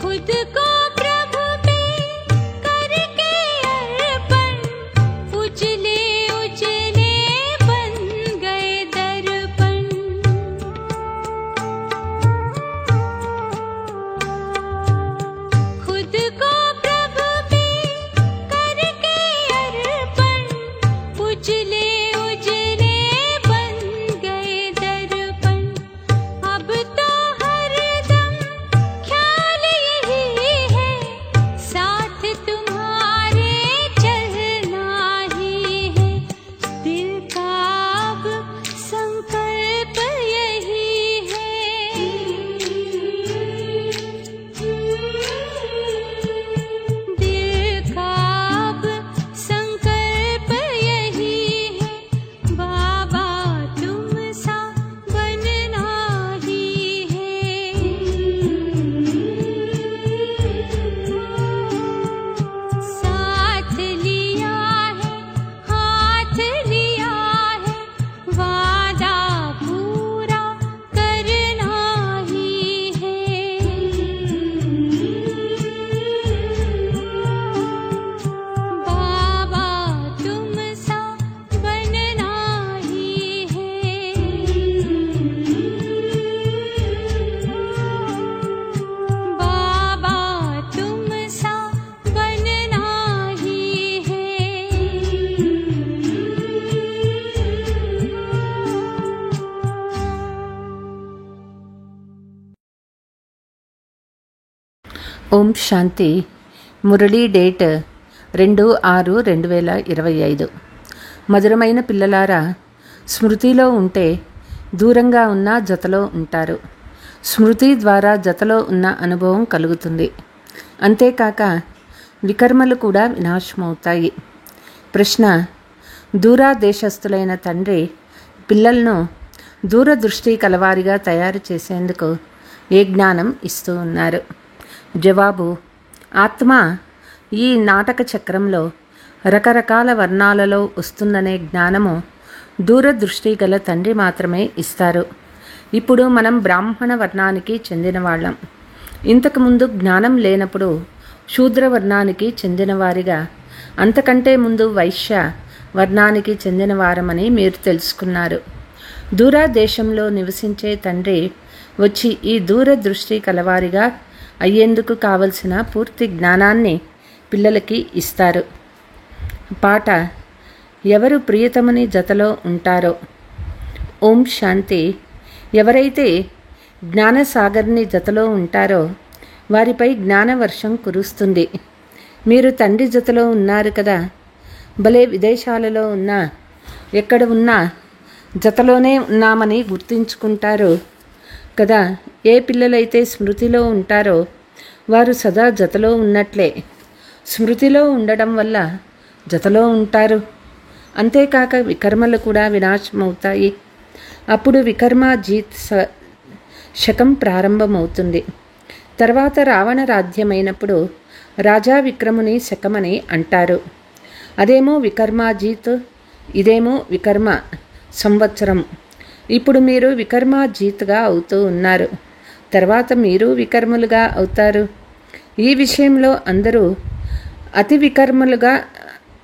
खुद को प्रभु पे करके ఓం శాంతి. మురళీ డేట్ 2/6/2025. మధురమైన పిల్లలారా, స్మృతిలో ఉంటే దూరంగా ఉన్న జతలో ఉంటారు. స్మృతి ద్వారా జతలో ఉన్న అనుభవం కలుగుతుంది. అంతేకాక వికర్మలు కూడా వినాశమవుతాయి. ప్రశ్న: దూరదేశస్థులైన తండ్రి పిల్లలను దూరదృష్టి కలవారిగా తయారు చేసేందుకు ఏ జ్ఞానం ఇస్తూ ఉన్నారు? జవాబు: ఆత్మ ఈ నాటక చక్రంలో రకరకాల వర్ణాలలో వస్తుందనే జ్ఞానము దూరదృష్టి గల తండ్రి మాత్రమే ఇస్తారు. ఇప్పుడు మనం బ్రాహ్మణ వర్ణానికి చెందిన వాళ్ళం. ఇంతకుముందు జ్ఞానం లేనప్పుడు శూద్ర వర్ణానికి చెందినవారిగా, అంతకంటే ముందు వైశ్య వర్ణానికి చెందిన వారమని మీరు తెలుసుకున్నారు. దూరదేశంలో నివసించే తండ్రి వచ్చి ఈ దూరదృష్టి కలవారిగా అయ్యేందుకు కావలసిన పూర్తి జ్ఞానాన్ని పిల్లలకి ఇస్తారు. పాట: ఎవరు ప్రియతమని జతలో ఉంటారో. ఓం శాంతి. ఎవరైతే జ్ఞానసాగర్ని జతలో ఉంటారో వారిపై జ్ఞానవర్షం కురుస్తుంది. మీరు తండ్రి జతలో ఉన్నారు కదా, భలే విదేశాలలో ఉన్నా ఎక్కడ ఉన్నా జతలోనే ఉన్నామని గుర్తించుకుంటారు కదా. ఏ పిల్లలైతే స్మృతిలో ఉంటారో వారు సదా జతలో ఉన్నట్లే. స్మృతిలో ఉండడం వల్ల జతలో ఉంటారు. అంతేకాక వికర్మలు కూడా వినాశమవుతాయి. అప్పుడు వికర్మాజీత్ శకం ప్రారంభమవుతుంది. తర్వాత రావణ రాజ్యమైనప్పుడు రాజా విక్రముని శకమని అంటారు. అదేమో వికర్మాజీత్, ఇదేమో వికర్మ సంవత్సరం. ఇప్పుడు మీరు వికర్మాజీత్గా అవుతూ ఉన్నారు. తర్వాత మీరు వికర్ములుగా అవుతారు. ఈ విషయంలో అందరూ అతి వికర్ములుగా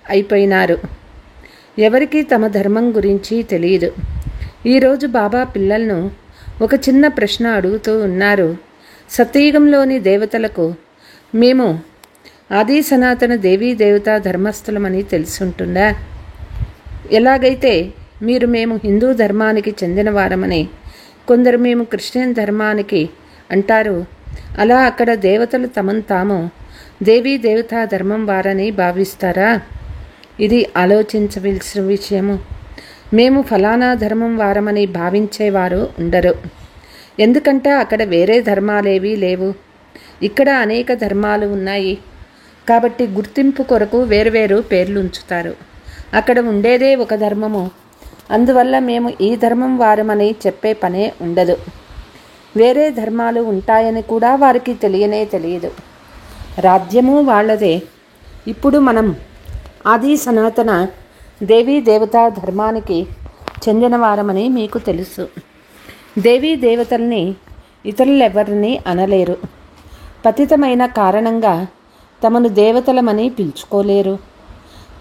అయిపోయినారు. ఎవరికి తమ ధర్మం గురించి తెలియదు. ఈరోజు బాబా పిల్లలను ఒక చిన్న ప్రశ్న అడుగుతూ ఉన్నారు. సత్యయుగంలోని దేవతలకు మేము ఆది సనాతన దేవీ దేవతా ధర్మస్థలమని తెలుసుంటుందా? ఎలాగైతే మేము హిందూ ధర్మానికి చెందిన వారమని, కొందరు మేము క్రిస్టియన్ ధర్మానికి అంటారు, అలా అక్కడ దేవతలు తమను తాము దేవీ దేవతా ధర్మం వారని భావిస్తారా? ఇది ఆలోచించవలసిన విషయము. మేము ఫలానా ధర్మం వారమని భావించేవారు ఉండరు. ఎందుకంటే అక్కడ వేరే ధర్మాలేవీ లేవు. ఇక్కడ అనేక ధర్మాలు ఉన్నాయి. కాబట్టి గుర్తింపు కొరకు వేరువేరు పేర్లు ఉంచుతారు. అక్కడ ఉండేదే ఒక ధర్మము. అందువల్ల మేము ఈ ధర్మం వారమని చెప్పే పనే ఉండదు. వేరే ధర్మాలు ఉంటాయని కూడా వారికి తెలియదు. రాజ్యము వాళ్ళదే. ఇప్పుడు మనం ఆది సనాతన దేవీ దేవతా ధర్మానికి చెందిన వారమని మీకు తెలుసు. దేవీ దేవతల్ని ఇతరులెవరిని అనలేరు. పతితమైన కారణంగా తమను దేవతలమని పిలుచుకోలేరు.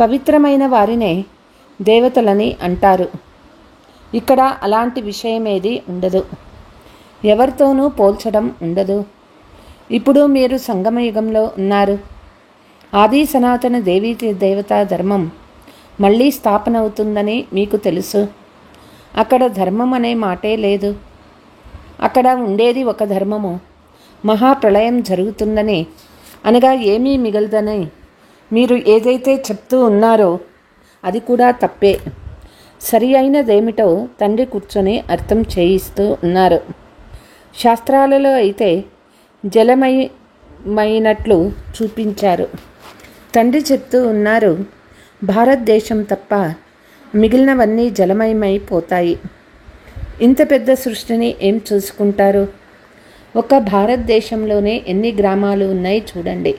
పవిత్రమైన వారినే దేవతలని అంటారు. ఇక్కడ అలాంటి విషయమేది ఉండదు. ఎవరితోనూ పోల్చడం ఉండదు. ఇప్పుడు మీరు సంగమయుగంలో ఉన్నారు. ఆది సనాతన దేవీ దేవతా ధర్మం మళ్ళీ స్థాపన అవుతుందని మీకు తెలుసు. అక్కడ ధర్మం అనే మాటే లేదు. అక్కడ ఉండేది ఒక ధర్మము. మహాప్రళయం జరుగుతుందని, అనగా ఏమీ మిగలదని మీరు ఏదైతే చెప్తూ ఉన్నారో అది కూడా తప్పే. సరి అయినదేమిటో తండ్రి కూర్చొని అర్థం చేయిస్తూ ఉన్నారు. శాస్త్రాలలో అయితే జలమయమైనట్లు చూపించారు. తండ్రి చెప్తూ ఉన్నారు, భారతదేశం తప్ప మిగిలినవన్నీ జలమయమైపోతాయి. ఇంత పెద్ద సృష్టిని ఏం చూసుకుంటారు? ఒక భారతదేశంలోనే ఎన్ని గ్రామాలు ఉన్నాయి చూడండి.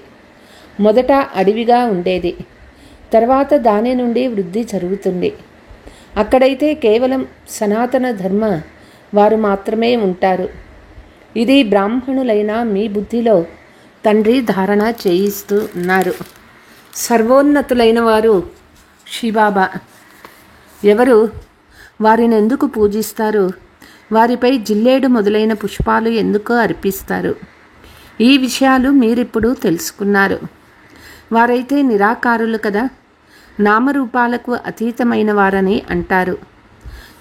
మొదట అడవిగా ఉండేది. తర్వాత దాని నుండి వృద్ధి జరుగుతుంది. అక్కడైతే కేవలం సనాతన ధర్మ వారు మాత్రమే ఉంటారు. ఇది బ్రాహ్మణులైన మీ బుద్ధిలో తండ్రి ధారణ చేయిస్తూ ఉన్నారు. సర్వోన్నతులైన వారు శివబాబా. ఎవరు వారిని ఎందుకు పూజిస్తారు? వారిపై జిల్లేడు మొదలైన పుష్పాలు ఎందుకు అర్పిస్తారు? ఈ విషయాలు మీరిప్పుడు తెలుసుకున్నారు. వారైతే నిరాకారులు కదా, నామరూపాలకు అతీతమైన వారని అంటారు.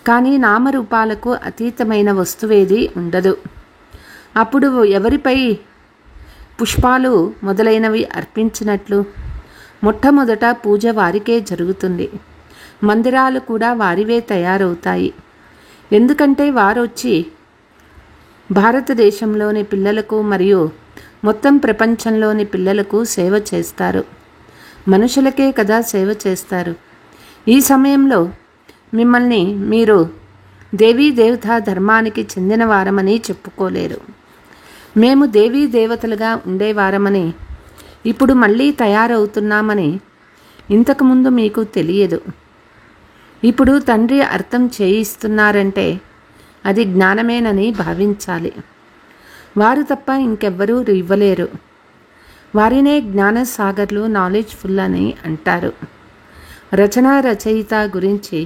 కానీ నామరూపాలకు అతీతమైన వస్తువేది ఉండదు. అప్పుడు ఎవరిపై పుష్పాలు మొదలైనవి అర్పించినట్లు మొట్టమొదట పూజ వారికే జరుగుతుంది. మందిరాలు కూడా వారివే తయారవుతాయి. ఎందుకంటే వారొచ్చి భారతదేశంలోని పిల్లలకు మరియు మొత్తం ప్రపంచంలోని పిల్లలకు సేవ చేస్తారు. మనుషులకే కదా సేవ చేస్తారు. ఈ సమయంలో మిమ్మల్ని మీరు దేవీ దేవతా ధర్మానికి చెందిన వారమని చెప్పుకోలేరు. మేము దేవీ దేవతలుగా ఉండేవారమని, ఇప్పుడు మళ్ళీ తయారవుతున్నామని ఇంతకుముందు మీకు తెలియదు. ఇప్పుడు తండ్రి అర్థం చేయిస్తున్నారంటే అది జ్ఞానమేనని భావించాలి. వారు తప్ప ఇంకెవ్వరూ ఇవ్వలేరు. వారినే జ్ఞానసాగర్లు, నాలెడ్జ్ఫుల్ అని అంటారు. రచనా రచయిత గురించి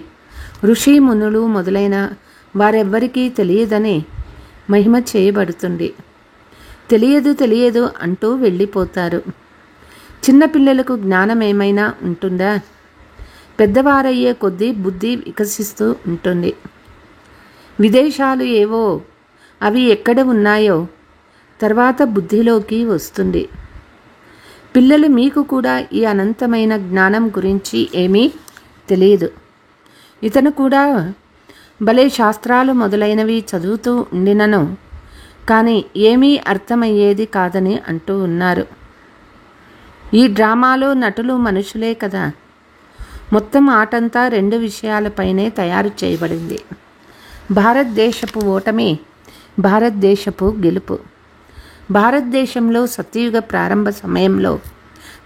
ఋషి మునులు మొదలైన వారెవ్వరికీ తెలియదని మహిమ చేయబడుతుంది. తెలియదు అంటూ వెళ్ళిపోతారు. చిన్నపిల్లలకు జ్ఞానం ఏమైనా ఉంటుందా? పెద్దవారయ్యే కొద్దీ బుద్ధి వికసిస్తూ ఉంటుంది. విదేశాలు ఏవో అవి ఎక్కడ ఉన్నాయో తర్వాత బుద్ధిలోకి వస్తుంది. పిల్లలు మీకు కూడా ఈ అనంతమైన జ్ఞానం గురించి ఏమీ తెలియదు. ఇతను కూడా భలే శాస్త్రాలు మొదలైనవి చదువుతూ ఉండినను కానీ ఏమీ అర్థమయ్యేది కాదని అంటూ ఉన్నారు. ఈ డ్రామాలో నటులు మనుషులే కదా. మొత్తం ఆటంతా 2 విషయాలపైనే తయారు చేయబడింది. భారతదేశపు ఓటమి, భారతదేశపు గెలుపు. భారతదేశంలో సత్యయుగ ప్రారంభ సమయంలో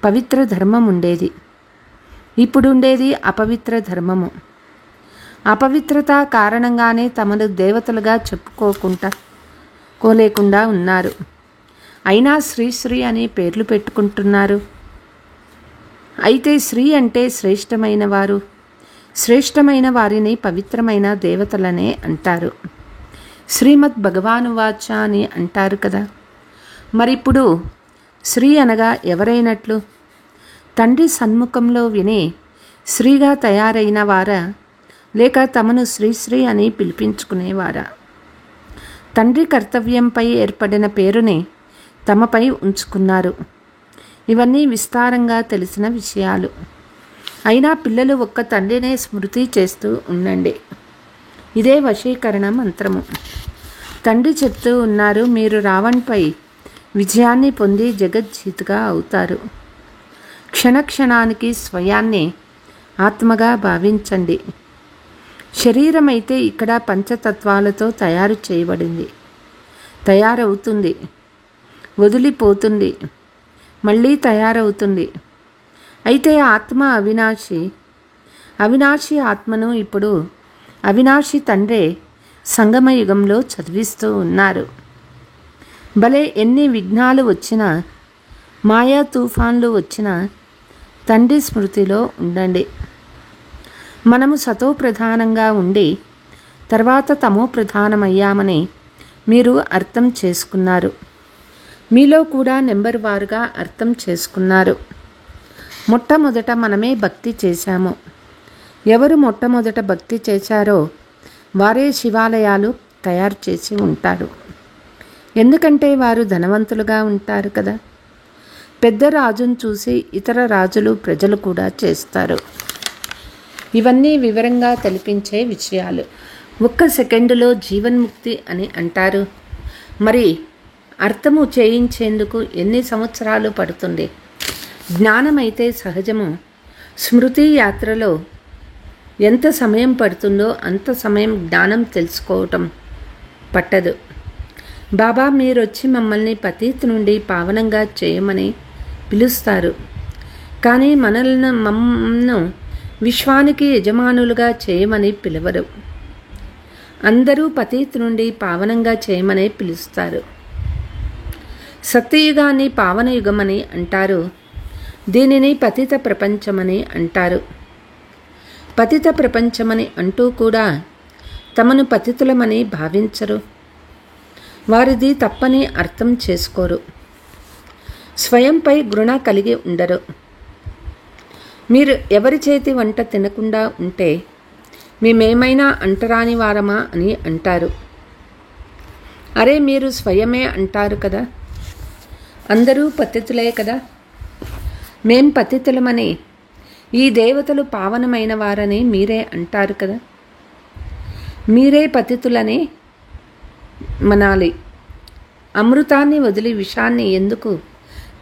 పవిత్ర ధర్మం ఉండేది. ఇప్పుడుండేది అపవిత్ర ధర్మము. అపవిత్రత కారణంగానే తమను దేవతలుగా చెప్పుకోలేకుండా ఉన్నారు. అయినా శ్రీ అని పేర్లు పెట్టుకుంటున్నారు. అయితే శ్రీ అంటే శ్రేష్టమైన వారు. శ్రేష్టమైన వారిని పవిత్రమైన దేవతలనే అంటారు. శ్రీమద్ భగవానువాచ అని అంటారు కదా. మరిప్పుడు శ్రీ అనగా ఎవరైనట్లు? తండ్రి సన్ముఖంలో విని శ్రీగా తయారైన వారా, లేక తమను శ్రీ అని పిలిపించుకునేవారా? తండ్రి కర్తవ్యంపై ఏర్పడిన పేరుని తమపై ఉంచుకున్నారు. ఇవన్నీ విస్తారంగా తెలిసిన విషయాలు. అయినా పిల్లలు ఒక్క తండ్రినే స్మృతి చేస్తూ ఉండండి. ఇదే వశీకరణ మంత్రము. తండ్రి చెప్తూ ఉన్నారు, మీరు రావణ్పై విజయాన్ని పొంది జగజ్జీతుగా అవుతారు. క్షణక్షణానికి స్వయాన్ని ఆత్మగా భావించండి. శరీరమైతే ఇక్కడ పంచతత్వాలతో తయారు చేయబడింది. తయారవుతుంది, వదిలిపోతుంది, మళ్ళీ తయారవుతుంది. అయితే ఆత్మ అవినాశి. అవినాశి ఆత్మను ఇప్పుడు అవినాశి తండ్రే సంగమయుగంలో చదివిస్తూ ఉన్నారు. భలే ఎన్ని విఘ్నాలు వచ్చినా, మాయా తుఫాన్లు వచ్చినా తండ్రి స్మృతిలో ఉండండి. మనము సతో ప్రధానంగా ఉండి తర్వాత తమో ప్రధానమయ్యామని మీరు అర్థం చేసుకున్నారు. మీలో కూడా నెంబర్ వారుగా అర్థం చేసుకున్నారు. మొట్టమొదట మనమే భక్తి చేశాము. ఎవరు మొట్టమొదట భక్తి చేశారో వారే శివాలయాలు తయారు చేసి ఉంటారు. ఎందుకంటే వారు ధనవంతులుగా ఉంటారు కదా. పెద్ద రాజును చూసి ఇతర రాజులు, ప్రజలు కూడా చేస్తారు. ఇవన్నీ వివరంగా తెలిపించే విషయాలు. 1 సెకండులో జీవన్ముక్తి అని అంటారు. మరి అర్థము చేయించేందుకు ఎన్ని సంవత్సరాలు పడుతుంది? జ్ఞానమైతే సహజము. స్మృతి యాత్రలో ఎంత సమయం పడుతుందో అంత సమయం జ్ఞానం తెలుసుకోవటం పట్టదు. బాబా మీరొచ్చి మమ్మల్ని పతీత్ నుండి పావనంగా చేయమని పిలుస్తారు. కానీ మమ్మల్ని విశ్వానికి యజమానులుగా చేయమని పిలవరు. అందరూ పతీత్ నుండి పావనంగా చేయమనే పిలుస్తారు. సత్యయుగాన్ని పావనయుగమని అంటారు. దీనిని పతిత ప్రపంచమని అంటారు. పతిత ప్రపంచమని అంటూ కూడా తమను పతితులమని భావించరు. వారిది తప్పని అర్థం చేసుకోరు. స్వయంపై గృణ కలిగి ఉండరు. మీరు ఎవరి చేతి వంట తినకుండా ఉంటే మేమేమైనా అంటరాని వారమా అని అంటారు. అరే మీరు స్వయమే అంటారు కదా. అందరూ పతితులే కదా. మేం పతితులమని, ఈ దేవతలు పావనమైన వారని మీరే అంటారు కదా. మీరే పతితులని మనాలి. అమృతాన్ని వదిలి విషాన్ని ఎందుకు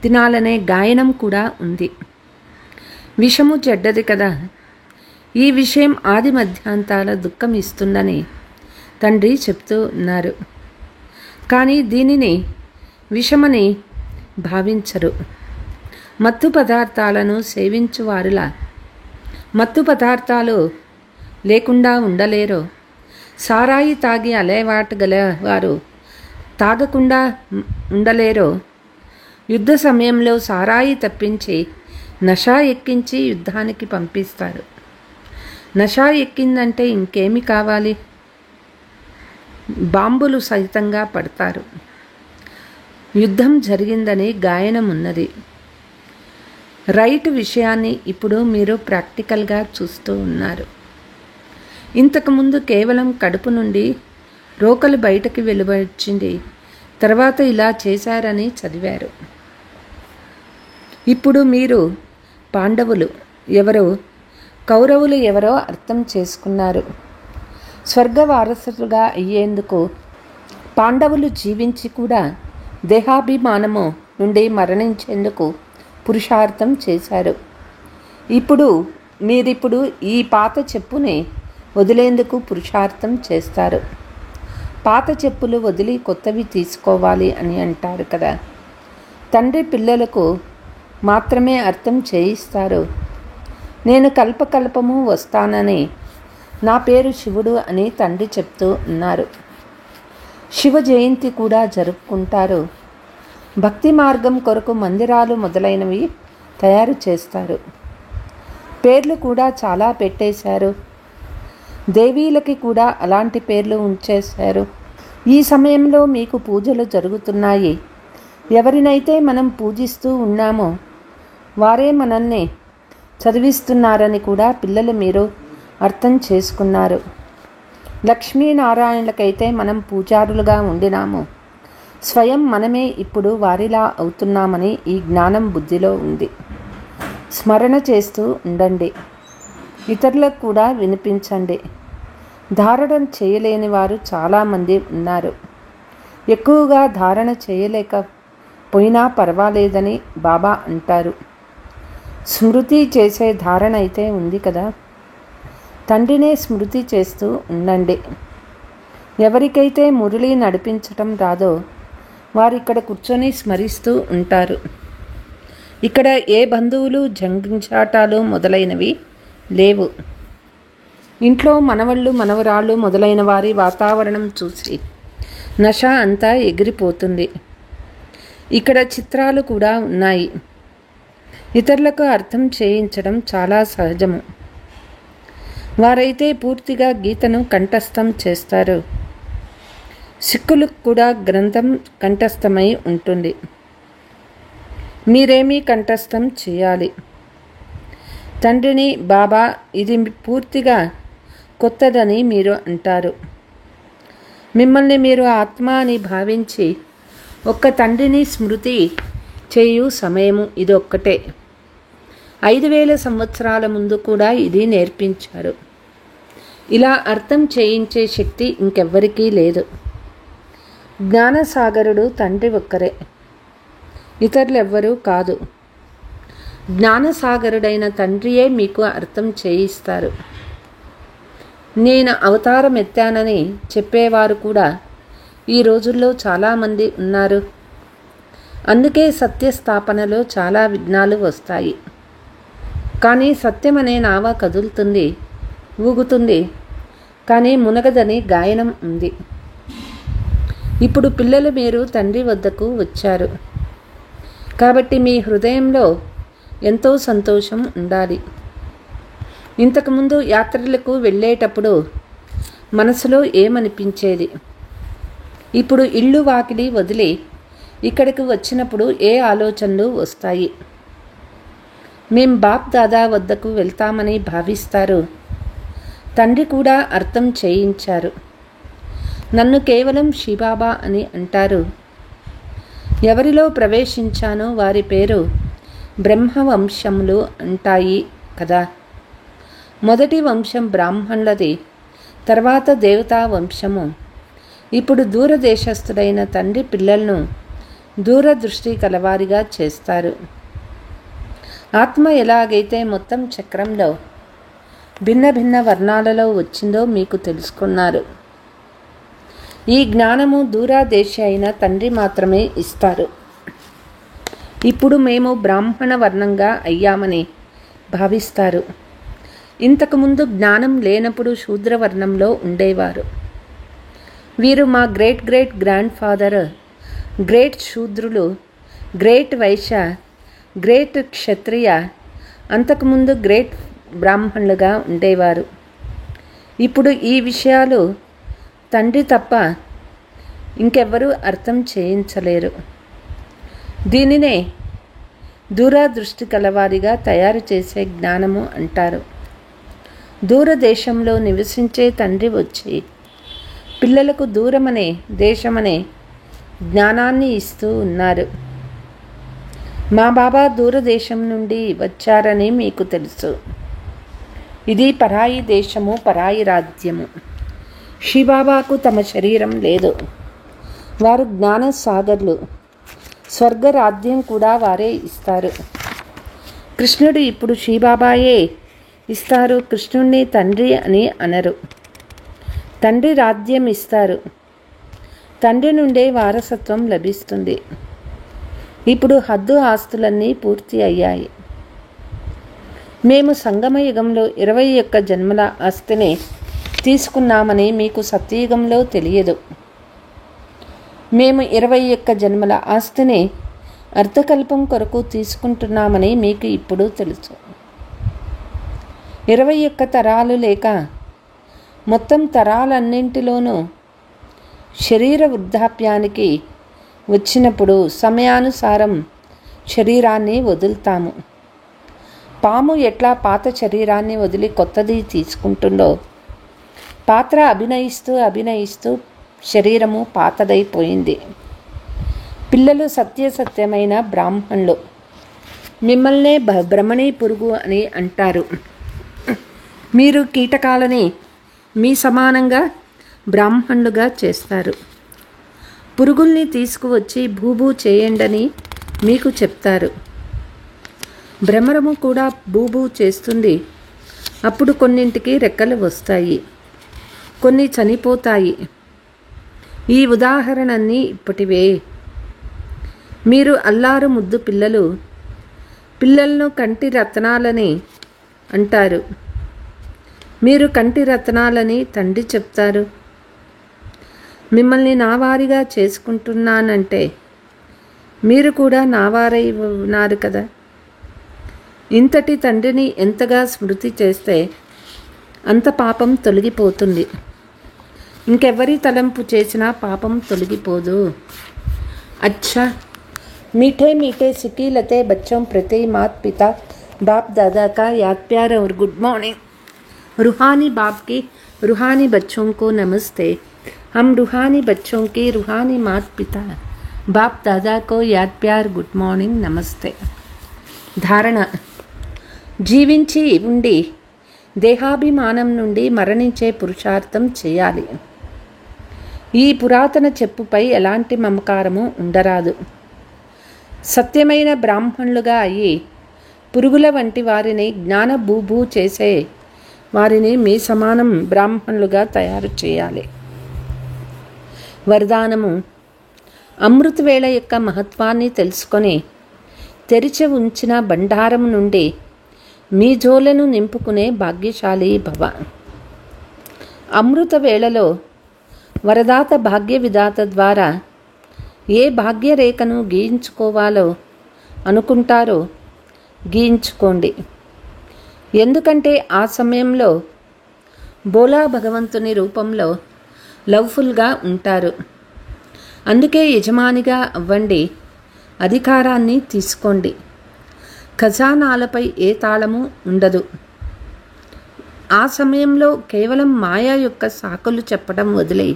తినాలనే గాయనం కూడా ఉంది. విషము చెడ్డది కదా. ఈ విషయం ఆది మధ్యాంతాల దుఃఖం ఇస్తుందని తండ్రి చెప్తూ ఉన్నారు. కానీ దీనిని విషమని భావించరు. మత్తు పదార్థాలను సేవించువారులా మత్తు పదార్థాలు లేకుండా ఉండలేరు. సారాయి తాగి అలవాటు గల వారు తాగకుండా ఉండలేరు. యుద్ధ సమయంలో సారాయి తప్పించి నషా ఎక్కించి యుద్ధానికి పంపిస్తారు. నషా ఎక్కిందంటే ఇంకేమి కావాలి? బాంబులు సహితంగా పడతారు. యుద్ధం జరిగిందని గాయనం ఉన్నది. రైట్ విషయాన్ని ఇప్పుడు మీరు ప్రాక్టికల్గా చూస్తూ ఉన్నారు. ఇంతకుముందు కేవలం కడుపు నుండి రోకలు బయటకు వెలువచ్చింది, తర్వాత ఇలా చేశారని చదివారు. ఇప్పుడు మీరు పాండవులు ఎవరో, కౌరవులు ఎవరో అర్థం చేసుకున్నారు. స్వర్గ వారసులుగా అయ్యేందుకు పాండవులు జీవించి కూడా దేహాభిమానము నుండి మరణించేందుకు పురుషార్థం చేశారు. మీరిప్పుడు ఈ పాత చెప్పుని వదిలేందుకు పురుషార్థం చేస్తారు. పాత చెప్పులు వదిలి కొత్తవి తీసుకోవాలి అని అంటారు కదా. తండ్రి పిల్లలకు మాత్రమే అర్థం చేయిస్తారు. నేను కల్పకల్పము వస్తానని, నా పేరు శివుడు అని తండ్రి చెప్తూ ఉన్నారు. శివ జయంతి కూడా జరుపుకుంటారు. భక్తి మార్గం కొరకు మందిరాలు మొదలైనవి తయారు చేస్తారు. పేర్లు కూడా చాలా పెట్టేశారు. దేవీలకి కూడా అలాంటి పేర్లు ఉంచేశారు. ఈ సమయంలో మీకు పూజలు జరుగుతున్నాయి. ఎవరినైతే మనం పూజిస్తూ ఉన్నామో వారే మనల్ని చదివిస్తున్నారని కూడా పిల్లలు మీరు అర్థం చేసుకున్నారు. లక్ష్మీనారాయణలకైతే మనం పూజారులుగా ఉండినాము. స్వయం మనమే ఇప్పుడు వారిలా అవుతున్నామని ఈ జ్ఞానం బుద్ధిలో ఉంది. స్మరణ చేస్తూ ఉండండి. ఇతరులకు కూడా వినిపించండి. ధారణ చేయలేని వారు చాలామంది ఉన్నారు. ఎక్కువగా ధారణ చేయలేకపోయినా పర్వాలేదని బాబా అంటారు. స్మృతి చేసే ధారణ అయితే ఉంది కదా. తండ్రినే స్మృతి చేస్తూ ఉండండి. ఎవరికైతే మురళి నడిపించటం రాదో వారు ఇక్కడ కూర్చొని స్మరిస్తూ ఉంటారు. ఇక్కడ ఏ బంధువులు, జంచాటాలు మొదలైనవి లేవు. ఇంట్లో మనవళ్ళు, మనవరాళ్ళు మొదలైన వారి వాతావరణం చూసి నష అంతా ఎగిరిపోతుంది. ఇక్కడ చిత్రాలు కూడా ఉన్నాయి. ఇతరులకు అర్థం చేయించడం చాలా సహజము. వారైతే పూర్తిగా గీతను కంఠస్థం చేస్తారు. సిక్కులకు కూడా గ్రంథం కంఠస్థమై ఉంటుంది. మీరేమీ కంఠస్థం చేయాలి. తండ్రిని బాబా ఇది పూర్తిగా కొత్తదని మీరు అంటారు. మిమ్మల్ని మీరు ఆత్మ అని భావించి ఒక్క తండ్రిని స్మృతి చేయు సమయము ఇదొక్కటే. 5000 సంవత్సరాల ముందు కూడా ఇది నేర్పించారు. ఇలా అర్థం చేయించే శక్తి ఇంకెవ్వరికీ లేదు. జ్ఞానసాగరుడు తండ్రి ఒక్కరే, ఇతరులెవ్వరూ కాదు. జ్ఞానసాగరుడైన తండ్రియే మీకు అర్థం చేయిస్తారు. నేను అవతారం ఎత్తానని చెప్పేవారు కూడా ఈ రోజుల్లో చాలామంది ఉన్నారు. అందుకే సత్యస్థాపనలో చాలా విఘ్నాలు వస్తాయి. కానీ సత్యం అనే నావ కదులుతుంది, ఊగుతుంది, కానీ మునగదని గాయనం ఉంది. ఇప్పుడు పిల్లలు మీరు తండ్రి వద్దకు వచ్చారు కాబట్టి మీ హృదయంలో ఎంతో సంతోషం ఉండాలి. ఇంతకుముందు యాత్రలకు వెళ్ళేటప్పుడు మనసులో ఏమనిపించేది? ఇప్పుడు ఇల్లు వాకిలి వదిలి ఇక్కడికి వచ్చినప్పుడు ఏ ఆలోచనలు వస్తాయి? మేం బాప్ దాదా వద్దకు వెళ్తామని భావిస్తారు. తండ్రి కూడా అర్థం చేయించారు. నన్ను కేవలం శివబాబా అని అంటారు. ఎవరిలో ప్రవేశించానో వారి పేరు బ్రహ్మవంశములు అంటాయి కదా. మొదటి వంశం బ్రాహ్మణులది, తర్వాత దేవతా వంశము. ఇప్పుడు దూరదేశస్థుడైన తండ్రి పిల్లలను దూరదృష్టి కలవారిగా చేస్తారు. ఆత్మ ఎలాగైతే మొత్తం చక్రంలో భిన్న భిన్న వర్ణాలలో వచ్చిందో మీకు తెలుసుకున్నారు. ఈ జ్ఞానము దూరదేశి అయిన తండ్రి మాత్రమే ఇస్తారు. ఇప్పుడు మేము బ్రాహ్మణ వర్ణంగా అయ్యామని భావిస్తారు. ఇంతకుముందు జ్ఞానం లేనప్పుడు శూద్రవర్ణంలో ఉండేవారు. వీరు మా great great grand father great శూద్రులు, గ్రేట్ వైశ్య, గ్రేట్ క్షత్రియ, అంతకుముందు గ్రేట్ బ్రాహ్మణులుగా ఉండేవారు. ఇప్పుడు ఈ విషయాలు తండ్రి తప్ప ఇంకెవ్వరూ అర్థం చేయించలేరు. దీనినే దూరదృష్టి కలవారిగా తయారు చేసే జ్ఞానము అంటారు. దూరదేశంలో నివసించే తండ్రి వచ్చి పిల్లలకు దూరమనే దేశమనే జ్ఞానాన్ని ఇస్తూ ఉన్నారు. మా బాబా దూరదేశం నుండి వచ్చారని మీకు తెలుసు. ఇది పరాయి దేశము, పరాయి రాజ్యము. శివబాబాకు తమ శరీరం లేదు. వారు జ్ఞాన సాగర్లు. స్వర్గరాజ్యం కూడా వారే ఇస్తారు. కృష్ణుడు ఇప్పుడు శివబాబాయే ఇస్తారు. కృష్ణుడిని తండ్రి అని అనరు. తండ్రి రాజ్యం ఇస్తారు. తండ్రి నుండే వారసత్వం లభిస్తుంది. ఇప్పుడు హద్దు ఆస్తులన్నీ పూర్తి అయ్యాయి. మేము సంగమయుగంలో 21 జన్మల ఆస్తిని తీసుకున్నామని మీకు సత్యయుగంలో తెలియదు. మేము 21 జన్మల ఆస్తిని అర్ధకల్పం కొరకు తీసుకుంటున్నామని మీకు ఇప్పుడు తెలుసు. 21 తరాలు లేక మొత్తం తరాలన్నింటిలోనూ శరీర వృద్ధాప్యానికి వచ్చినప్పుడు సమయానుసారం శరీరాన్ని వదులుతాము. పాము ఎట్లా పాత శరీరాన్ని వదిలి కొత్తది తీసుకుంటుందో, పాత్ర అభినయిస్తూ శరీరము పాతదైపోయింది. పిల్లలు సత్యమైన బ్రాహ్మణులు. మిమ్మల్నే భ్రమణీ పురుగు అని అంటారు. మీరు కీటకాలని మీ సమానంగా బ్రాహ్మణులుగా చేస్తారు. పురుగుల్ని తీసుకువచ్చి భూభూ చేయండని మీకు చెప్తారు. భ్రమరము కూడా భూభూ చేస్తుంది. అప్పుడు కొన్నింటికి రెక్కలు వస్తాయి, కొన్ని చనిపోతాయి. ఈ ఉదాహరణన్నీ ఇప్పటివే. మీరు అల్లారు ముద్దు పిల్లలను కంటి రత్నాలని అంటారు. మీరు కంటి రత్నాలని తండ్రి చెప్తారు. మిమ్మల్ని నావారిగా చేసుకుంటున్నానంటే మీరు కూడా నావారై ఉన్నారు కదా. ఇంతటి తండ్రిని ఎంతగా స్మృతి చేస్తే అంత పాపం తొలగిపోతుంది. ఇంకెవరి తలంపు చేసినా పాపం తొలగిపోదు. अच्छा, मीठे मीठे सिकीलते बच्चों प्रति माता पिता बाप दादा का याद प्यार और गुड मॉर्निंग. रूहानी बाप की रूहानी बच्चों को नमस्ते. हम रूहानी बच्चों की रूहानी माता पिता बाप दादा को याद प्यार गुड मॉर्निंग नमस्ते. ధారణ: జీవించి ఉండి దేహాభిమానం నుండి మరణించే పురుషార్థం చేయాలి. ఈ పురాతన చెప్పుపై ఎలాంటి మమకారము ఉండరాదు. సత్యమైన బ్రాహ్మణులుగా అయ్యి పురుగుల వంటి వారిని జ్ఞాన భూభూ చేసే వారిని మీ సమానం బ్రాహ్మణులుగా తయారు చేయాలి. వరదానము: అమృతవేళ యొక్క మహత్వాన్ని తెలుసుకొని తెరిచి ఉంచిన బండారం నుండి మీ జోలను నింపుకునే భాగ్యశాలి భవ. అమృత వేళలో వరదాత భాగ్య విధాత ద్వారా ఏ భాగ్యరేఖను గీయించుకోవాలో అనుకుంటారో గీయించుకోండి. ఎందుకంటే ఆ సమయంలో బోలా భగవంతుని రూపంలో లవ్ఫుల్గా ఉంటారు. అందుకే యజమానిగా అవ్వండి, అధికారాన్ని తీసుకోండి. ఖజానాలపై ఏ తాళము ఉండదు. ఆ సమయంలో కేవలం మాయా యొక్క సాకులు చెప్పడం వదిలేయి,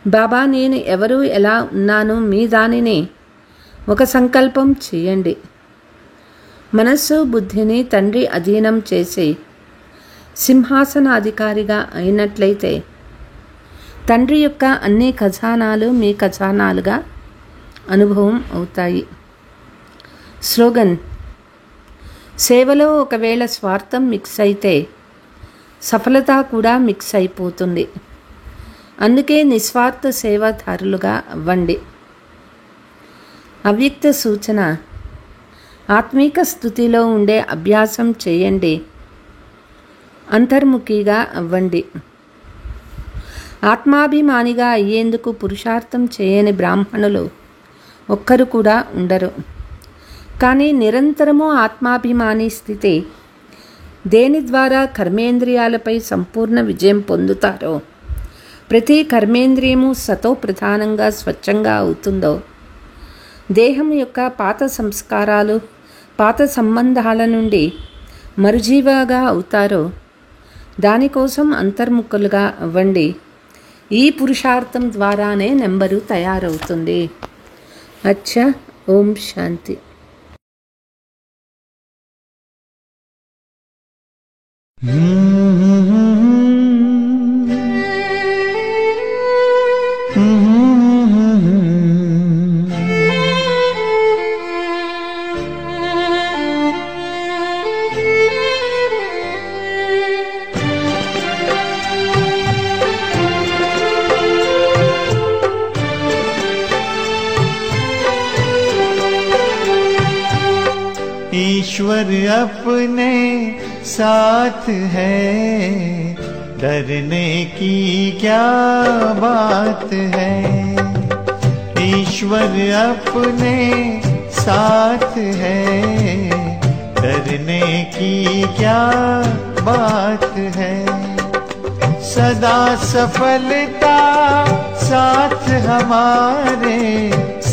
బాబా నేను ఎవరు ఎలా ఉన్నాను మీ దానిని ఒక సంకల్పం చేయండి. మనస్సు బుద్ధిని తండ్రి అధీనం చేసి సింహాసనాధికారిగా అయినట్లయితే తండ్రి యొక్క అన్ని ఖజానాలు మీ ఖజానాలుగా అనుభవం అవుతాయి. స్లోగన్: సేవలో ఒకవేళ స్వార్థం మిక్స్ అయితే సఫలత కూడా మిక్స్ అయిపోతుంది. అందుకే నిస్వార్థ సేవాదారులుగా అవ్వండి. అవ్యక్త సూచన: ఆత్మీక స్థుతిలో ఉండే అభ్యాసం చేయండి. అంతర్ముఖిగా అవ్వండి. ఆత్మాభిమానిగా అయ్యేందుకు పురుషార్థం చేయని బ్రాహ్మణులు ఒక్కరు కూడా ఉండరు. కానీ నిరంతరము ఆత్మాభిమాని స్థితి దేని ద్వారా కర్మేంద్రియాలపై సంపూర్ణ విజయం పొందుతారో, ప్రతి కర్మేంద్రియము సతో ప్రధానంగా స్వచ్ఛంగా అవుతుందో, దేహం యొక్క పాత సంస్కారాలు పాత సంబంధాల నుండి మరుజీవగా అవుతారో, దానికోసం అంతర్ముఖులుగా అవ్వండి. ఈ పురుషార్థం ద్వారానే నెంబరు తయారవుతుంది. అచ్చా, ఓం శాంతి. ईश्वर अपने साथ है, डरने की क्या बात है। ईश्वर अपने साथ है, डरने की क्या बात है। सदा सफलता साथ हमारे,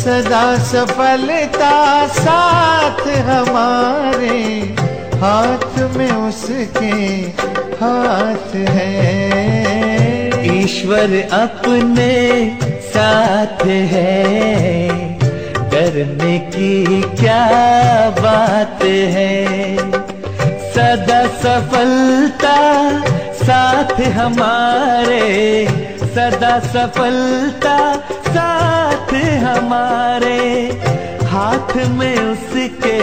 सदा सफलता साथ हमारे, हाथ में उसके हाथ है। ईश्वर अपने साथ है, डरने की क्या बात है। सदा सफलता साथ हमारे, सदा सफलता साथ हमारे, हाथ में उसके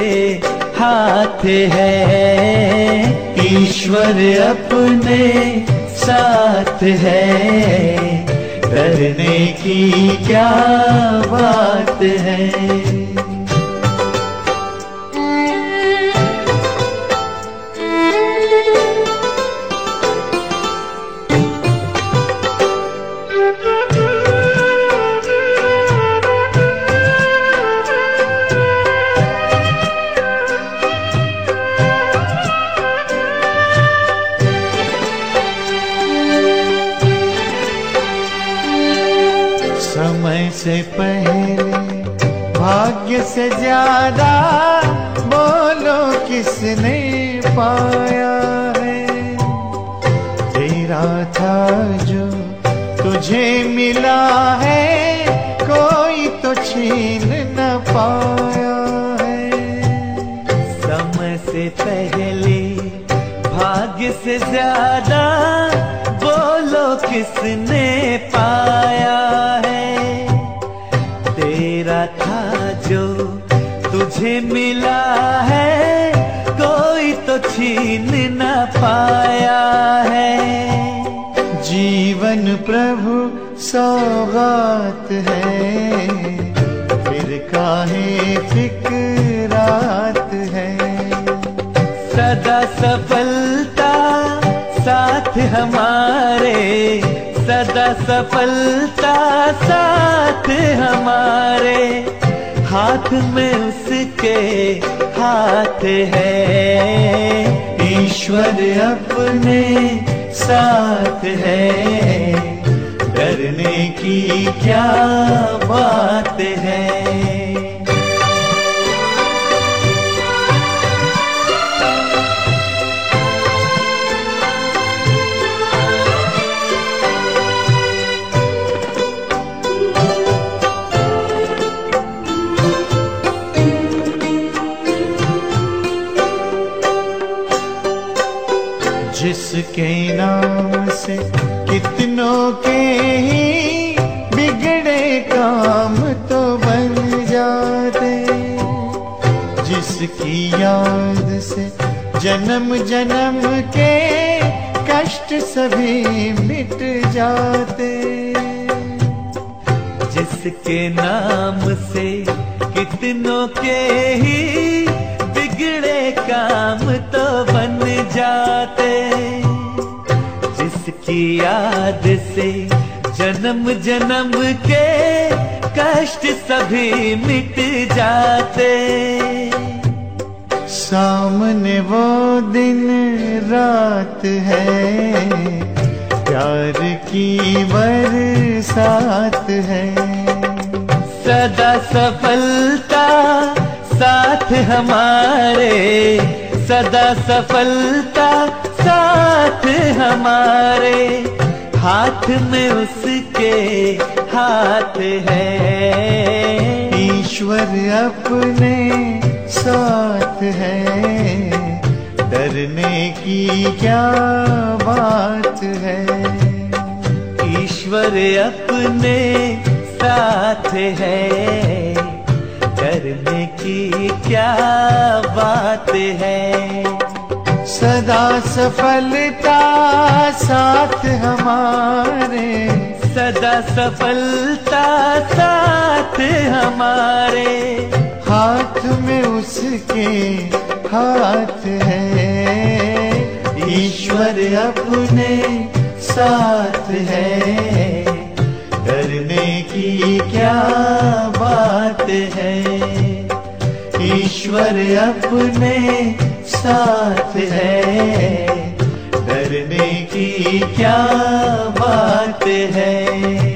हाथ है। ईश्वर अपने साथ है, डरने की क्या बात है। समय से पहले भाग्य से ज्यादा बोलो किसने पाया है। तेरा था जो तुझे मिला है, कोई तो छीन न पाया है। समय से पहले भाग्य से ज्यादा बोलो किसने पाया है। तेरा था जो तुझे मिला है, कोई तो छीन न पाया है। जीवन प्रभु सौगात है, फिर काहे फिक्रात है। सदा सफलता साथ हमारे, सदा सफलता साथ हमारे, हाथ में उसके हाथ है। ईश्वर अपने साथ है, डरने की क्या बात है। उसके नाम से कितनों के ही बिगड़े काम तो बन जाते। जिसकी याद से जन्म जन्म के कष्ट सभी मिट जाते। जिसके नाम से कितनों के ही बिगड़े काम तो बन जाते। जिसकी याद से जन्म जन्म के कष्ट सभी मिट जाते। सामने वो दिन रात है, प्यार की बरसात है। सदा सफलता साथ हमारे, सदा सफलता साथ हमारे। हाथ में उसके हाथ है, ईश्वर अपने साथ है। डरने की क्या बात है, ईश्वर अपने साथ है। डरने की क्या बात है। सदा सफलता साथ हमारे, सदा सफलता साथ हमारे। हाथ में उसके हाथ है, ईश्वर अपने साथ है। डरने की क्या बात है, ईश्वर अपने साथ है। डरने की क्या बात है।